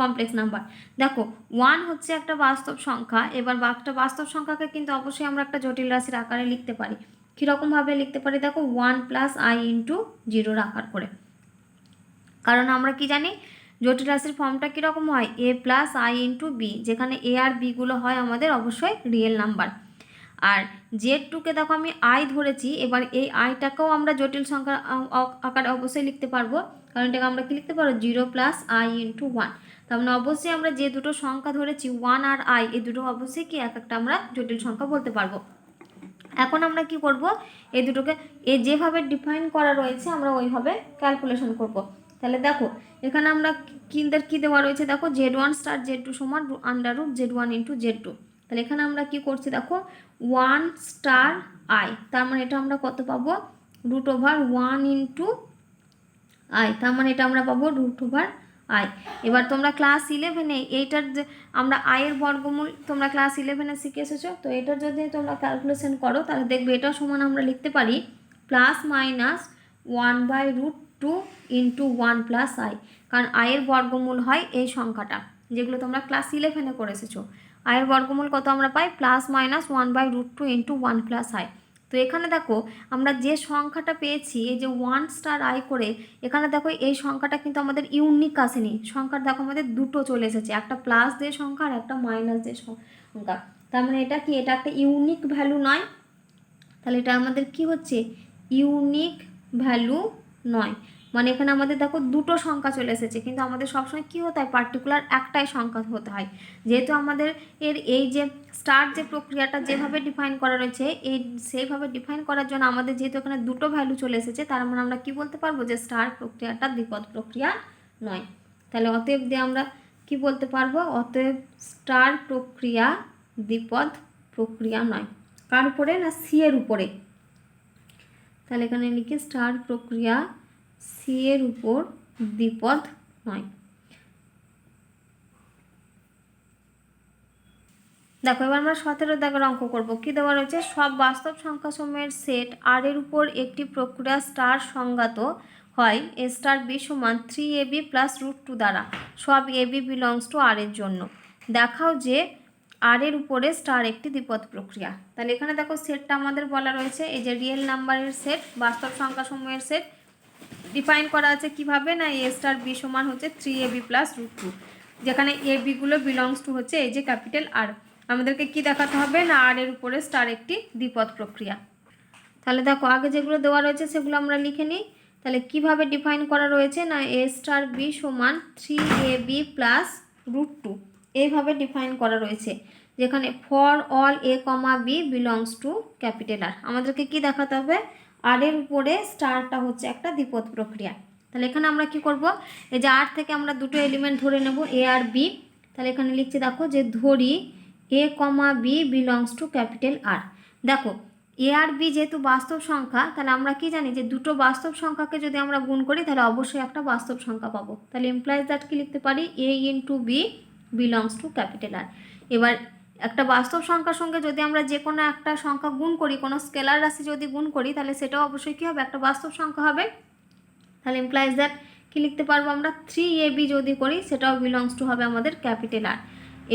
complex number. দেখো 1 হচ্ছে একটা বাস্তব সংখ্যা, এবার একটা বাস্তব সংখ্যাকে কিন্তু অবশ্যই আমরা একটা জটিল রাশির আকারে লিখতে পারি। কীরকমভাবে লিখতে পারি দেখো, 1 প্লাস I ইন্টু 0 আকার করে, কারণ আমরা কি জানি জটিল রাশির ফর্মটা কীরকম হয়, A plus I into b, যেখানে A আর বিগুলো হয় আমাদের অবশ্যই রিয়েল নাম্বার। আর Z2কে দেখো আমি I ধরেছি, এবার এই আইটাকেও আমরা জটিল সংখ্যা আকারে অবশ্যই লিখতে পারবো, কারণ এটাকে আমরা কি লিখতে পারবো 0 প্লাস I ইন্টু 1। তার মানে অবশ্যই আমরা যে দুটো সংখ্যা ধরেছি 1 আর I, এই দুটো অবশ্যই কি এক একটা আমরা জটিল সংখ্যা বলতে পারবো। এখন আমরা কি করব, এই দুটোকে যেভাবে ডিফাইন করা রয়েছে আমরা ওইভাবে ক্যালকুলেশন করব। তাহলে দেখো এখানে আমরা কি দেওয়া রয়েছে দেখো, Z1 স্টার Z2 সমান √Z1 ইন্টু Z2। তাহলে এখানে আমরা কি করছি দেখো 1 স্টার I, তার মানে এটা আমরা কত পাবো √1 ইন্টু I, তার মানে এটা আমরা পাবো √I। এবার তোমরা ক্লাস 11-এ এইটার যে আমরা I এর বর্গমূল তোমরা ক্লাস 11-এ শিখে এসেছো, তো এটার যদি তোমরা ক্যালকুলেশন করো তাহলে দেখবে এটা সমান আমরা লিখতে পারি +-1/√2 ইন্টু 1 প্লাস I, কারণ I এর বর্গমূল হয় এই সংখ্যাটা, যেগুলো তোমরা ক্লাস 11-এ করে এসেছো। I এর বর্গমূল কত আমরা পাই, +-1/√2 ইন্টু 1 প্লাস I। তো এখানে দেখো আমরা যে সংখ্যাটা পেয়েছি এই যে 1 স্টার I করে, এখানে দেখো এই সংখ্যাটা কিন্তু আমাদের ইউনিক আসেনি, সংখ্যার দেখো আমাদের দুটো চলে এসেছে, একটা প্লাস দিয়ে সংখ্যা আর একটা মাইনাস দিয়ে সংখ্যা। তার মানে এটা কি, এটা একটা ইউনিক ভ্যালু নয়, তাহলে এটা আমাদের কি হচ্ছে ইউনিক ভ্যালু নয়, মানে এখানে আমাদের দেখো দুটো সংখ্যা চলে এসেছে, কিন্তু আমাদের সবসময় কী হতে হয় পার্টিকুলার একটাই সংখ্যা হতে হয়। যেহেতু আমাদের এই যে স্টার যে প্রক্রিয়াটা যেভাবে ডিফাইন করা রয়েছে সেইভাবে ডিফাইন করার জন্য আমাদের যেহেতু এখানে দুটো ভ্যালু চলে এসেছে, তার মানে আমরা কি বলতে পারবো যে স্টার প্রক্রিয়াটা দ্বিপদ প্রক্রিয়া নয়। তাহলে অতএব দিয়ে আমরা কি বলতে পারবো, অতএব স্টার প্রক্রিয়া দ্বিপদ প্রক্রিয়া নয়। কার উপরে? না সি এর উপরে। তাহলে এখানে লিখি স্টার প্রক্রিয়া সি এর উপর দ্বিপদ নয়। দেখো এবার আমরা 17 দাগের অঙ্ক করব। কি দেওয়া রয়েছে? সব বাস্তব সংখ্যা সমূহের সেট আর এর উপর একটি প্রক্রিয়া স্টার সংজ্ঞাত হয় এ স্টার বি সমান 3ab প্লাস √2 দ্বারা সব ab বিলংস টু আর এর জন্য দেখাও যে আর এর উপরে স্টার একটি দ্বিপদ প্রক্রিয়া। তাহলে এখানে দেখো সেটটা আমাদের বলা রয়েছে, এই যে রিয়েল নাম্বারের সেট, বাস্তব সংখ্যা সমূহের সেট ডিফাইন করা আছে কিভাবে? না এ স্টার বি সমান হচ্ছে 3ab প্লাস √2, যেখানে এ বিগুলো বিলংস টু হচ্ছে এই যে ক্যাপিটাল আর। আমাদেরকে কি দেখাতে হবে? না আর এর উপরে স্টার একটি দ্বিপদ প্রক্রিয়া। তাহলে দেখো আগে যেগুলো দেওয়া রয়েছে সেগুলো আমরা লিখে নিই। তাহলে কিভাবে ডিফাইন করা রয়েছে? না এ স্টার বি সমান 3ab প্লাস √2, এইভাবে ডিফাইন করা রয়েছে, যেখানে for all A comma B belongs to capital R. আমাদেরকে কি দেখাতে হবে? আর এর উপরে স্টারটা হচ্ছে একটা দ্বিপদ প্রক্রিয়া। তাহলে এখানে আমরা কি করব? এই যে আর থেকে আমরা দুটো এলিমেন্ট ধরে নেব, এ আর বি। তাহলে এখানে লিখছি দেখো যে ধরি A comma B belongs to capital R. দেখো এ আর বি যেহেতু বাস্তব সংখ্যা, তাহলে আমরা কি জানি যে দুটো বাস্তব সংখ্যাকে যদি আমরা গুণ করি তাহলে অবশ্যই একটা বাস্তব সংখ্যা পাবো। তাহলে ইমপ্লাইজ দ্যাট কি লিখতে পারি? A into B belongs to capital R. এবার একটা বাস্তব সংখ্যার সঙ্গে যদি আমরা যে কোনো একটা সংখ্যা গুণ করি, কোনো স্কেলার রাশি যদি গুণ করি, তাহলে সেটাও অবশ্যই কী হবে? একটা বাস্তব সংখ্যা হবে। তাহলে ইমপ্লাইজ দ্যাট কি লিখতে পারবো আমরা? 3ab যদি করি সেটাও বিলংস টু হবে আমাদের ক্যাপিটাল আর।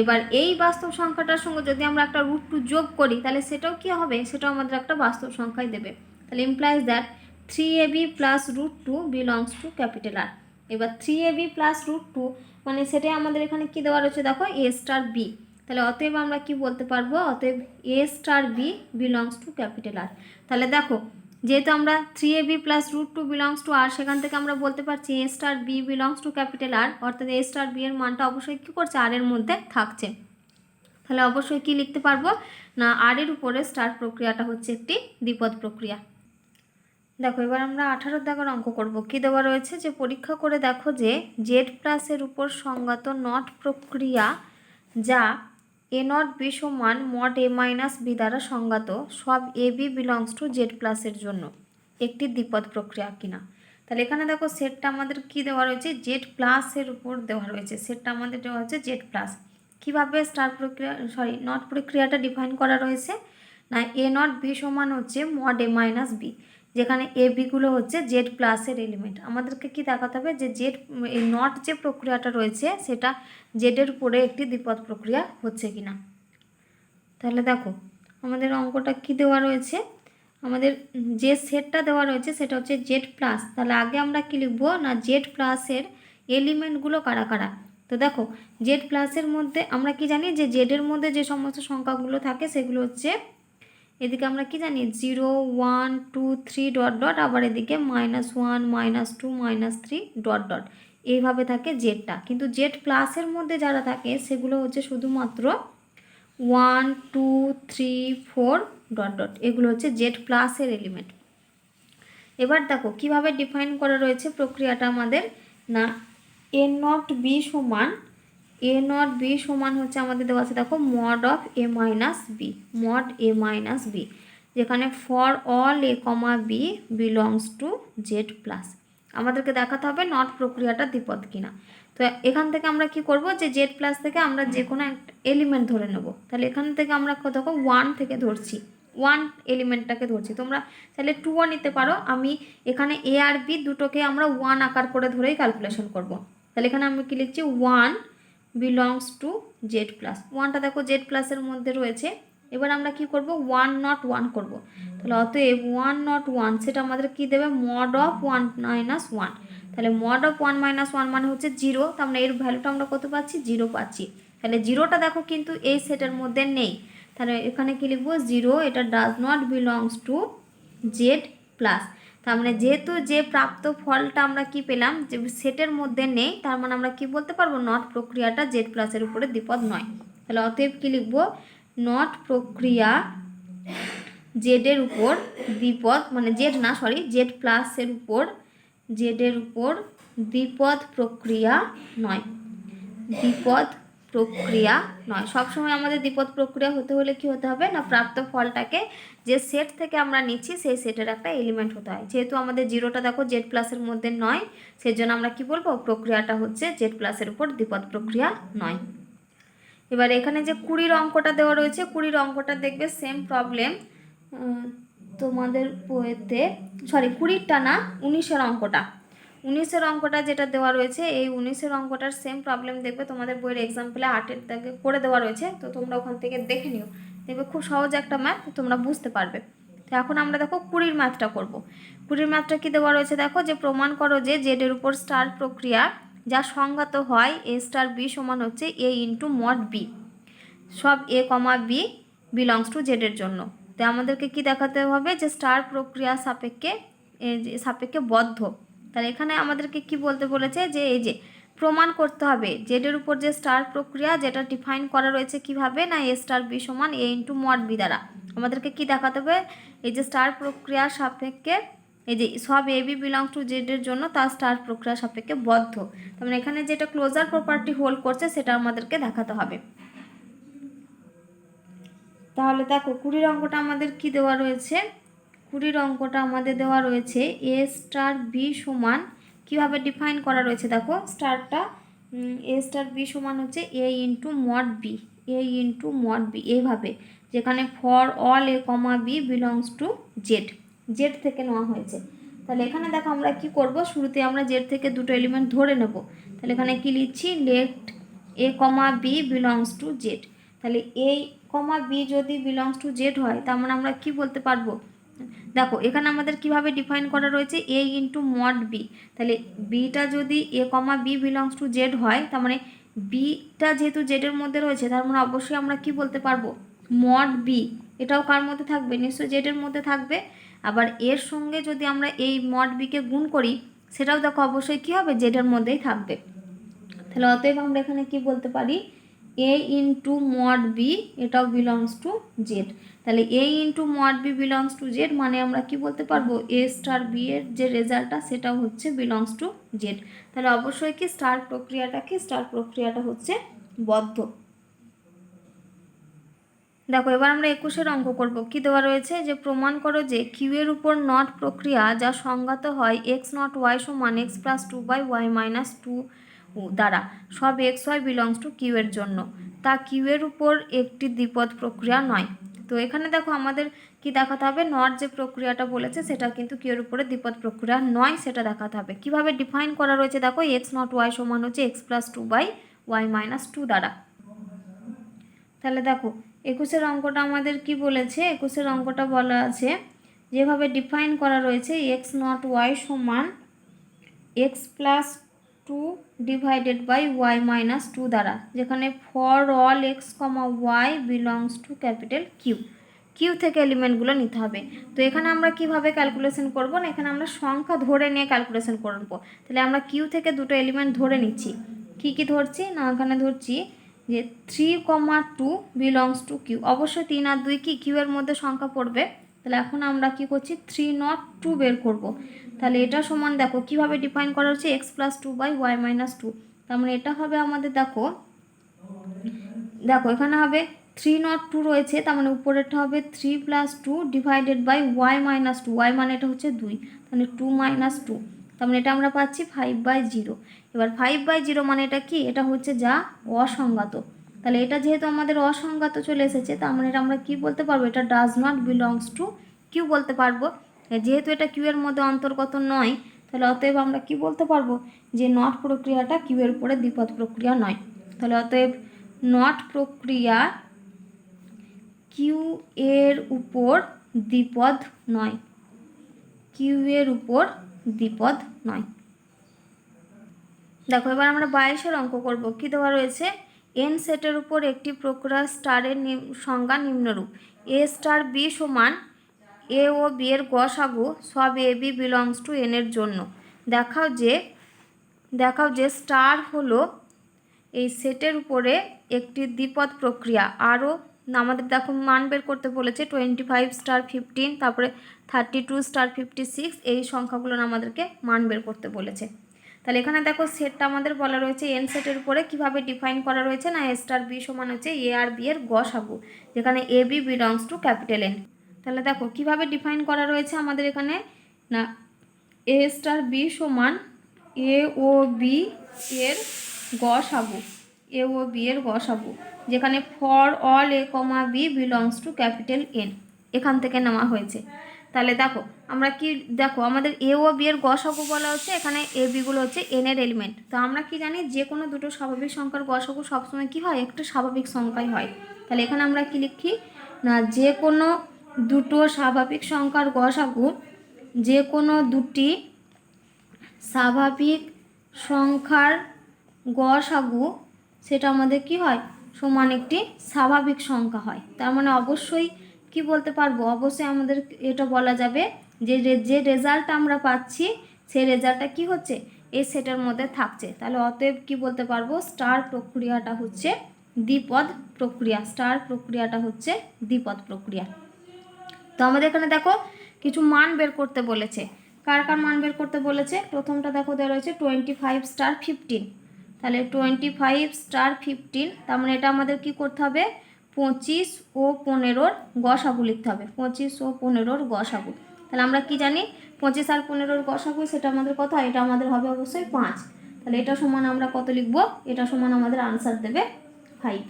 এবার এই বাস্তব সংখ্যাটার সঙ্গে যদি আমরা একটা √2 যোগ করি তাহলে সেটাও কি হবে? সেটাও আমাদের একটা বাস্তব সংখ্যাই দেবে। তাহলে implies that 3ab plus √2 belongs to capital R. এবার 3ab প্লাস √2 মানে সেটাই আমাদের এখানে কি দেওয়া রয়েছে দেখো, এ স্টার বি। তাহলে অতএব আমরা কি বলতে পারবো? অতএব A star B belongs to capital R. তাহলে দেখো যেহেতু আমরা 3ab প্লাস √2 বিলংস টু আর, সেখান থেকে আমরা বলতে পারছি A star B belongs to capital R, অর্থাৎ এ স্টার বি এর মানটা অবশ্যই কী করছে? আর এর মধ্যে থাকছে। তাহলে অবশ্যই কি লিখতে পারবো? না আর এর উপরে স্টার প্রক্রিয়াটা হচ্ছে একটি দ্বিপদ প্রক্রিয়া। দেখো এবার আমরা 18 দাগের অঙ্ক করব। কি দেওয়া রয়েছে? যে পরীক্ষা করে দেখো যে জেড প্লাসের উপর সংজ্ঞাত নট প্রক্রিয়া যা এ নট বি সমান মড এ মাইনাস বি দ্বারা সংজ্ঞাত সব এ বি বিলংস টু জেড প্লাসের জন্য একটি দ্বিপদ প্রক্রিয়া কিনা। তাহলে এখানে দেখো সেটটা আমাদের কি দেওয়া রয়েছে? জেড প্লাসের উপর দেওয়া রয়েছে, সেটটা আমাদের দেওয়া হচ্ছে জেড প্লাস। কীভাবে স্টার প্রক্রিয়া নট প্রক্রিয়াটা ডিফাইন করা রয়েছে? না এ নট বি সমান হচ্ছে মড এ মাইনাস বি, যেখানে এ বিগুলো হচ্ছে জেড প্লাসের এলিমেন্ট। আমাদেরকে কি দেখাতে হবে? যে জেড এই নট যে প্রক্রিয়াটা রয়েছে সেটা জেডের উপরে একটি দ্বিপদ প্রক্রিয়া হচ্ছে কিনা। তাহলে দেখো আমাদের অঙ্কটা কি দেওয়া রয়েছে? আমাদের যে সেটটা দেওয়া রয়েছে সেটা হচ্ছে জেড প্লাস। তাহলে আগে আমরা কি লিখবো? না জেড প্লাসের এলিমেন্টগুলো কারা কারা। তো দেখো জেড প্লাসের মধ্যে আমরা কি জানি? যে জেডের মধ্যে যে সমস্ত সংখ্যাগুলো থাকে সেগুলো হচ্ছে, এদিকে আমরা কি জানি? 0 1 2 3 ডট ডট, আবার এদিকে -1 -2 -3 ডট ডট, এইভাবে থাকে জেডটা। কিন্তু জেড প্লাসের মধ্যে যারা থাকে সেগুলো হচ্ছে শুধুমাত্র 1 2 3 4 ডট ডট, এগুলো হচ্ছে জেড প্লাসের এলিমেন্ট। এবার দেখো কিভাবে ডিফাইন করা রয়েছে প্রক্রিয়াটা আমাদের। না এ নট বি সমান, এ নট বি সমান হচ্ছে আমাদের দেওয়া আছে দেখো mod of A minus B, mod A minus B, যেখানে for all A comma B belongs to Z plus. আমাদেরকে দেখাতে হবে নট প্রক্রিয়াটা দ্বিপদ কিনা। তো এখান থেকে আমরা কি করব? যে জেড প্লাস থেকে আমরা যে কোনো একটা এলিমেন্ট ধরে নেব। তাহলে এখান থেকে আমরা দেখো 1 থেকে ধরছি, 1 এলিমেন্টটাকে ধরছি। তোমরা তাহলে 2ও নিতে পারো। আমি এখানে এ আর বি দুটোকে আমরা 1 আকার করে ধরেই ক্যালকুলেশন করব। তাহলে এখানে আমি কি লিখছি? 1 বিলংস টু জেড প্লাস। 1টা দেখো জেড প্লাসের মধ্যে রয়েছে। এবার আমরা কি করব? 1 নট 1 করব। তাহলে অতএব 1 নট 1 সেটা আমাদের কি দেবে? Mod of 1 minus 1। তাহলে মড অফ 1 মাইনাস 1 মানে হচ্ছে 0। তো আমরা এর ভ্যালুটা আমরা কত পাচ্ছি? 0 পাচ্ছি। তাহলে 0টা দেখো কিন্তু এই সেটের মধ্যে নেই। তাহলে এখানে কি লিখবো? 0, এটা does not belongs to Z plus. তার মানে যেহেতু যে প্রাপ্ত ফলটা আমরা কি পেলাম যে সেটের মধ্যে নেই, তার মানে আমরা কি বলতে পারবো? নট প্রক্রিয়াটা জেড প্লাসের উপরে দ্বিপদ নয়। তাহলে অতএব কি লিখবো? নট প্রক্রিয়া জেডের উপর দ্বিপদ, মানে জেড না সরি জেড প্লাসের উপর, জেডের উপর দ্বিপদ প্রক্রিয়া নয়, দ্বিপদ প্রক্রিয়া নয়। সবসময় আমাদের দ্বিপদ প্রক্রিয়া হতে হলে কি হতে হবে না, প্রাপ্ত ফলটাকে যে সেট থেকে আমরা নিচ্ছি সেই সেটের একটা এলিমেন্ট হতে হয়। যেহেতু আমাদের জিরোটা দেখো জেড প্লাসের মধ্যে নয়, সেই জন্য আমরা কি বলবো, প্রক্রিয়াটা হচ্ছে জেড প্লাসের উপর দ্বিপদ প্রক্রিয়া নয়। এবার এখানে যে 20 অঙ্কটা দেওয়া রয়েছে, 20 অঙ্কটা দেখবে সেম প্রবলেম তোমাদের বইতে, 20টা না, 19 অঙ্কটা, 19 অঙ্কটা যেটা দেওয়া রয়েছে, এই 19 অঙ্কটার সেম প্রবলেম দেখবে তোমাদের বইয়ের এক্সাম্পলে 8 দাগে করে দেওয়া রয়েছে। তো তোমরা ওখান থেকে দেখে নিও, দেখবে খুব সহজ একটা ম্যাথ, তোমরা বুঝতে পারবে। তো এখন আমরা দেখো 20 ম্যাথটা করব। 20 ম্যাথটা কি দেওয়া রয়েছে দেখো, যে প্রমাণ করো যে জেডের উপর স্টার প্রক্রিয়া যা সংজ্ঞাত হয় এ স্টার বি সমান হচ্ছে এ ইন্টু মড বি, সব এ কমা বি বিলংস টু জেডের জন্য। তো আমাদেরকে কি দেখাতে হবে, যে স্টার প্রক্রিয়া সাপেক্ষে বদ্ধ। তাহলে এখানে আমাদেরকে কি বলতে বলেছে, যে এই যে প্রমাণ করতে হবে জেডের উপর যে স্টার প্রক্রিয়া, যেটা ডিফাইন করা রয়েছে কিভাবে না, এ স্টার বি সমান এ ইন্টু মড বি দ্বারা। আমাদেরকে কি দেখাতে হবে, এই যে স্টার প্রক্রিয়া সাপেক্ষে এই যে সব এ বি বিলংস টু জেডের জন্য তার স্টার প্রক্রিয়া সাপেক্ষে বদ্ধ। তার মানে এখানে যেটা ক্লোজার প্রপার্টি হোল্ড করছে সেটা আমাদেরকে দেখাতে হবে। তাহলে দেখো 20 অঙ্কটা আমাদের কি দেওয়া রয়েছে, 20 অঙ্কটা আমাদের দেওয়া রয়েছে এ স্টার বি সমান, কীভাবে ডিফাইন করা রয়েছে দেখো, স্টারটা এ স্টার বি সমান হচ্ছে a into mod b, a into mod b, এইভাবে, যেখানে for all A comma B belongs to Z, Z থেকে নেওয়া হয়েছে। তাহলে এখানে দেখো আমরা কি করব, শুরুতে আমরা জেড থেকে দুটো এলিমেন্ট ধরে নেব। তাহলে এখানে কি লিখছি, let A comma B belongs to Z. তাহলে এই কমা বি যদি বিলংস টু জেড হয়, তার মানে আমরা কি বলতে পারবো, দেখো এখানে আমাদের কিভাবে ডিফাইন করা রয়েছে এ ইন্টু মড বি। তাহলে বিটা যদি এ comma B belongs to Z হয়, তার মানে বিটা যেহেতু জেডের মধ্যে রয়েছে, তার মানে অবশ্যই আমরা কি বলতে পারবো, মড বি এটাও কার মধ্যে থাকবে, নিশ্চয়ই জেডের মধ্যে থাকবে। আবার এর সঙ্গে যদি আমরা এই মড বিকে গুণ করি, সেটাও দেখো অবশ্যই কী হবে, জেডের মধ্যেই থাকবে। তাহলে অতএব আমরা এখানে কি বলতে পারি, এ ইন্টু মড বি এটাও বিলংস টু জেড। তাহলে A into mod B belongs to Z মানে আমরা কি বলতে পারবো, এ স্টার বি এর যে রেজাল্টটা সেটাও হচ্ছে বিলংস টু জেড। তাহলে অবশ্যই কি স্টার প্রক্রিয়াটা হচ্ছে বদ্ধ। দেখো এবার আমরা 21 অঙ্ক করব। কি দেওয়া রয়েছে, যে প্রমাণ করো যে কিউ এর উপর নট প্রক্রিয়া যা সংজ্ঞাত হয় এক্স নট ওয়াই সমান এক্স প্লাস 2/y মাইনাস 2 দ্বারা সব x y belongs to Q এর জন্য তা কিউ এর উপর একটি দ্বিপদ প্রক্রিয়া নয়। তো এখানে দেখো আমাদের কি দেখাতে হবে, নট যে প্রক্রিয়াটা বলেছে সেটা কিন্তু কিউ এর উপরে দ্বিপদ প্রক্রিয়া নয়, সেটা দেখাতে হবে। কিভাবে ডিফাইন করা রয়েছে দেখো, এক্স নট ওয়াই সমান হচ্ছে এক্স প্লাস 2/y মাইনাস 2 দ্বারা। তাহলে দেখো 21 অঙ্কটা আমাদের কি বলেছে, 21 অঙ্কটা বলা আছে যেভাবে ডিফাইন করা রয়েছে এক্স নট ওয়াই সমান x plus 2 divided by y minus 2 দ্বারা, যেখানে for all x comma y belongs to capital Q, Q থেকে এলিমেন্টগুলো নিতে হবে। তো এখানে আমরা কিভাবে ক্যালকুলেশন করব না, এখানে আমরা সংখ্যা ধরে নিয়ে ক্যালকুলেশন করব। তাহলে আমরা কিউ থেকে দুটো এলিমেন্ট ধরে নিচ্ছি। কি কি ধরছি না, এখানে ধরছি যে 3,2 বিলংস টু কিউ, অবশ্যই 3 আর 2 কি কিউ এর মধ্যে সংখ্যা পড়বে। তাহলে এখন আমরা কি করছি, 302 বের করব। তাহলে এটা সমান দেখো কিভাবে ডিফাইন করা হচ্ছে এক্স প্লাস 2/y মাইনাস 2। তার মানে এটা হবে আমাদের দেখো এখানে হবে 302 রয়েছে, তার মানে উপরেরটা হবে 3 plus 2 divided by y minus 2, y মানে এটা হচ্ছে 2, তাহলে 2 মাইনাস 2, তার মানে এটা আমরা পাচ্ছি 5/0। এবার 5/0 মানে এটা কি, এটা হচ্ছে যা অসংজ্ঞাত। তাহলে এটা যেহেতু আমাদের অসংজ্ঞাত চলে এসেছে, তার মানে এটা আমরা কি বলতে পারবো, এটা does not belongs to Q বলতে পারবো। যেহেতু এটা কিউ এর মধ্যে অন্তর্গত নয়, তাহলে অতএব আমরা কি বলতে পারবো, যে নট প্রক্রিয়াটা কিউ এর উপরে দ্বিপদ প্রক্রিয়া নয়। তাহলে অতএব নট প্রক্রিয়া কিউ এর উপর দ্বিপদ নয়, কিউ এর উপর দ্বিপদ নয়। দেখো এবার আমরা 22 অঙ্ক করব। কি দেওয়া রয়েছে, এন সেটের উপর একটি প্রক্রিয়া স্টারের সংজ্ঞা নিম্নরূপ, এ স্টার বি সমান এ ও বি এর গসাগু সব এ বি বিলংস টু এন এর জন্য দেখাও যে স্টার হলো এই সেটের উপরে একটি দ্বিপদ প্রক্রিয়া। আরও আমাদের দেখো মান বের করতে বলেছে 25 স্টার 15, তারপরে 32 স্টার 56, এই সংখ্যাগুলো আমাদেরকে মান বের করতে বলেছে। তাহলে এখানে দেখো সেটটা আমাদের বলা রয়েছে এন সেটের উপরে কীভাবে ডিফাইন করা রয়েছে না এ স্টার বি সমান হচ্ছে এ আর বি এর গসাগু, যেখানে A B belongs to capital N. তাহলে দেখো কীভাবে ডিফাইন করা রয়েছে আমাদের এখানে না এ স্টার বি সমান এ ও বি এর গসাগু, এ ও বি এর গসাগু, যেখানে for all A comma B belongs to capital N, এখান থেকে নেওয়া হয়েছে। তাহলে দেখো আমরা কি দেখো আমাদের এ ও বি এর গসাগু বলা হচ্ছে, এখানে এ বিগুলো হচ্ছে এন এর এলিমেন্ট। তো আমরা কি জানি যে কোনো দুটো স্বাভাবিক সংখ্যার গসাগু সবসময় কি হয়, একটা স্বাভাবিক সংখ্যাই হয়। তাহলে এখানে আমরা কি লিখি না যে কোনো দুটো স্বাভাবিক সংখ্যার গসাগু, যে কোনো দুটি স্বাভাবিক সংখ্যার গসাগু সেটা আমাদের কি হয় সমান একটি স্বাভাবিক সংখ্যা হয়। তার মানে অবশ্যই কি বলতে পারবো, অবশ্যই আমাদের এটা বলা যাবে যে যে রেজাল্টটা আমরা পাচ্ছি সেই রেজাল্টটা কি হচ্ছে এই সেটের মধ্যে থাকছে। তাহলে অতএব কি বলতে পারবো, স্টার প্রক্রিয়াটা হচ্ছে দ্বিপদ প্রক্রিয়া, স্টার প্রক্রিয়াটা হচ্ছে দ্বিপদ প্রক্রিয়া। তো আমাদের এখানে দেখো কিছু মান বের করতে বলেছে। কার কার মান বের করতে বলেছে, প্রথমটা দেখো দেওয়া রয়েছে 25 স্টার 15। তাহলে 25 স্টার 15, তার মানে এটা আমাদের কি করতে হবে 25 ও 15-র গসাগু লিখতে হবে, 25 ও 15-র গসাগু। তাহলে আমরা কি জানি 25 আর 15-র গসাগু সেটা আমাদের কত, এটা আমাদের হবে অবশ্যই 5। তাহলে এটা সমান আমরা কত লিখব, এটা সমান আমাদের আনসার দেবে 5।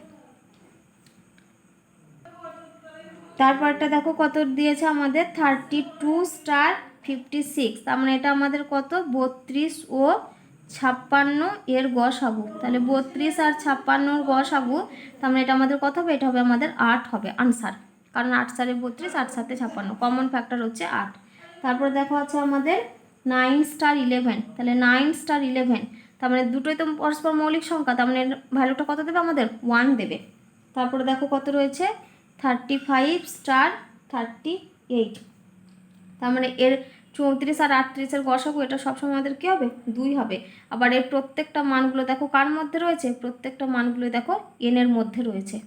তারপরটা দেখো কত দিয়েছে আমাদের 32 স্টার 56, তার মানে এটা আমাদের কত 32 ও 56 এর গসাগু। তাহলে 32 আর 56-র গসাগু, তার মানে এটা আমাদের কত হবে, এটা হবে আমাদের 8 হবে আনসার, কারণ 8 সারে 32, 8 সাথে 56, কমন ফ্যাক্টর হচ্ছে 8। তারপর দেখো আছে আমাদের 9 স্টার 11, তাহলে 9 স্টার 11, তার মানে দুটোই তো পরস্পর মৌলিক সংখ্যা, তার মানে ভ্যালুটা কত দেবে আমাদের 1 দেবে। তারপরে দেখো কত রয়েছে 35 স্টার 38, তার মানে এর 34 আর 38-এর গসাগু এটা সবসময় আমাদের কী হবে 2 হবে। আবার এর প্রত্যেকটা মানগুলো দেখো কার মধ্যে রয়েছে, প্রত্যেকটা মানগুলো দেখো এন এর মধ্যে রয়েছে।